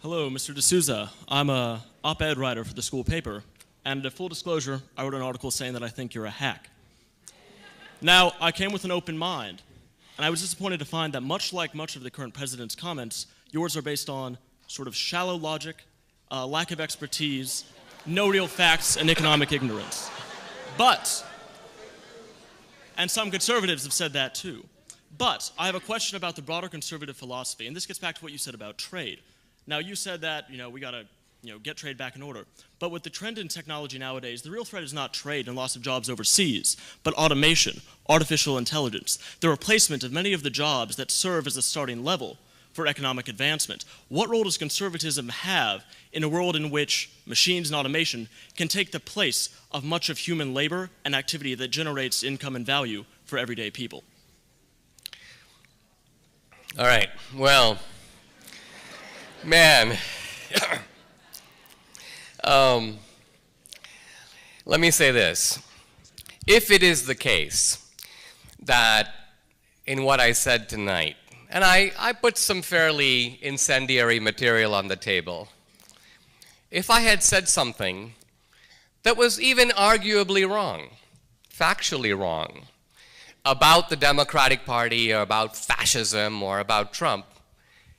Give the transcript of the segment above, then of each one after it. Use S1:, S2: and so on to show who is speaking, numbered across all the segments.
S1: Hello, Mr. D'Souza. I'm a op-ed writer for the school paper, and full disclosure, I wrote an article saying that I think you're a hack. Now, I came with an open mind, and I was disappointed to find that much like much of the current president's comments, yours are based on sort of shallow logic, lack of expertise, no real facts, and economic ignorance. But, and some conservatives have said that too, but I have a question about the broader conservative philosophy, and this gets back to what you said about trade. Now, you said that, we gotta, get trade back in order. But with the trend in technology nowadays, the real threat is not trade and loss of jobs overseas, but automation, artificial intelligence, the replacement of many of the jobs that serve as a starting level for economic advancement. What role does conservatism have in a world in which machines and automation can take the place of much of human labor and activity that generates income and value for everyday people?
S2: All right, well, man, let me say this. If it is the case that in what I said tonight, and I put some fairly incendiary material on the table, if I had said something that was even arguably wrong, factually wrong, about the Democratic Party or about fascism or about Trump,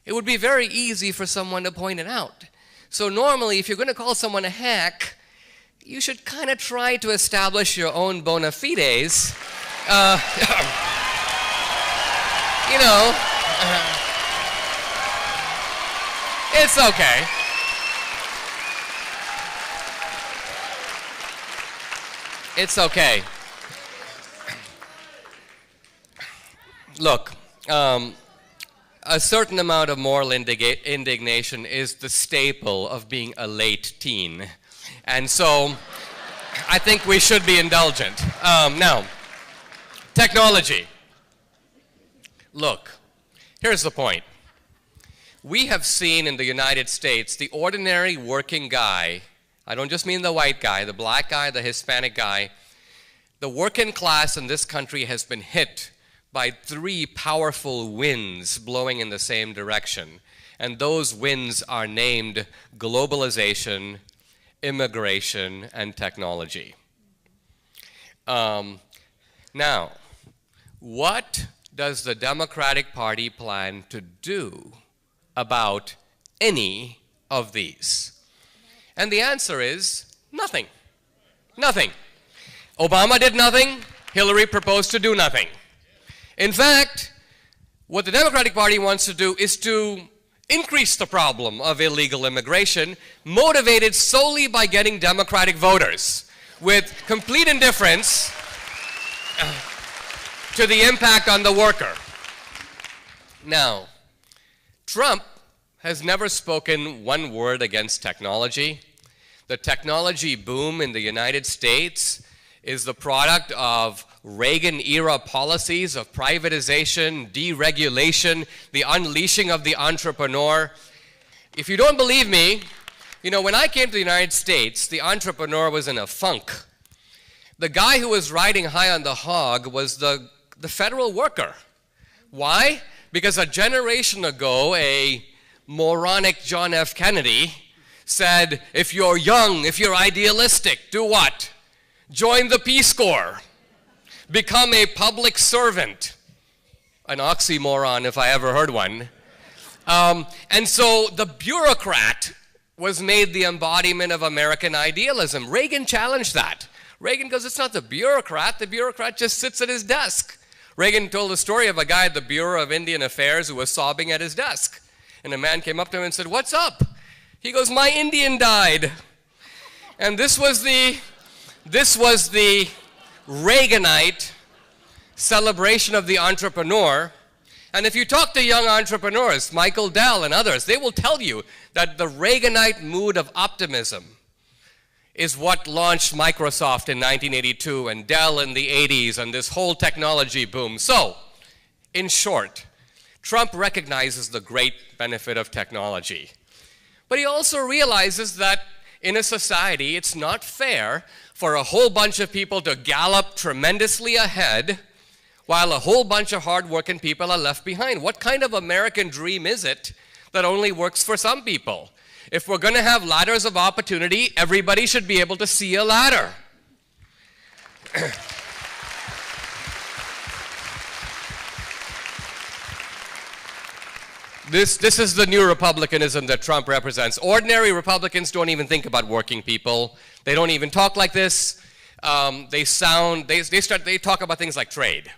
S2: it would be very easy for someone to point it out. So normally, if you're going to call someone a hack, you should kind of try to establish your own bona fides. It's okay. It's okay. Look, a certain amount of moral indignation is the staple of being a late teen. And so I think we should be indulgent. Now, technology. Look, here's the point. We have seen in the United States the ordinary working guy, I don't just mean the white guy, the black guy, the Hispanic guy, the working class in this country has been hit by three powerful winds blowing in the same direction. And those winds are named globalization, immigration, and technology. Now, what does the Democratic Party plan to do about any of these? And the answer is nothing. Nothing. Obama did nothing. Hillary proposed to do nothing. In fact, what the Democratic Party wants to do is to increase the problem of illegal immigration, motivated solely by getting Democratic voters, with complete indifference to the impact on the worker. Now, Trump has never spoken one word against technology. The technology boom in the United States is the product of Reagan-era policies of privatization, deregulation, the unleashing of the entrepreneur. If you don't believe me, when I came to the United States, the entrepreneur was in a funk. The guy who was riding high on the hog was the federal worker. Why? Because a generation ago, a moronic John F. Kennedy said, if you're young, if you're idealistic, do what? Join the Peace Corps. Become a public servant. An oxymoron, if I ever heard one. And so the bureaucrat was made the embodiment of American idealism. Reagan challenged that. Reagan goes, it's not the bureaucrat just sits at his desk. Reagan told a story of a guy at the Bureau of Indian Affairs who was sobbing at his desk. And a man came up to him and said, what's up? He goes, my Indian died. And this was the Reaganite celebration of the entrepreneur. And if you talk to young entrepreneurs, Michael Dell and others, they will tell you that the Reaganite mood of optimism is what launched Microsoft in 1982 and Dell in the 80s and this whole technology boom. So, in short, Trump recognizes the great benefit of technology. But he also realizes that in a society, it's not fair for a whole bunch of people to gallop tremendously ahead while a whole bunch of hardworking people are left behind. What kind of American dream is it that only works for some people. If we're going to have ladders of opportunity, everybody should be able to see a ladder. This is the new republicanism that Trump represents. Ordinary Republicans don't even think about working people. They don't even talk like this. They talk about things like trade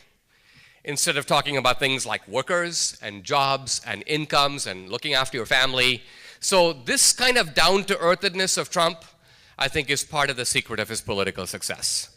S2: instead of talking about things like workers and jobs and incomes and looking after your family. So this kind of down-to-earthedness of Trump, I think, is part of the secret of his political success.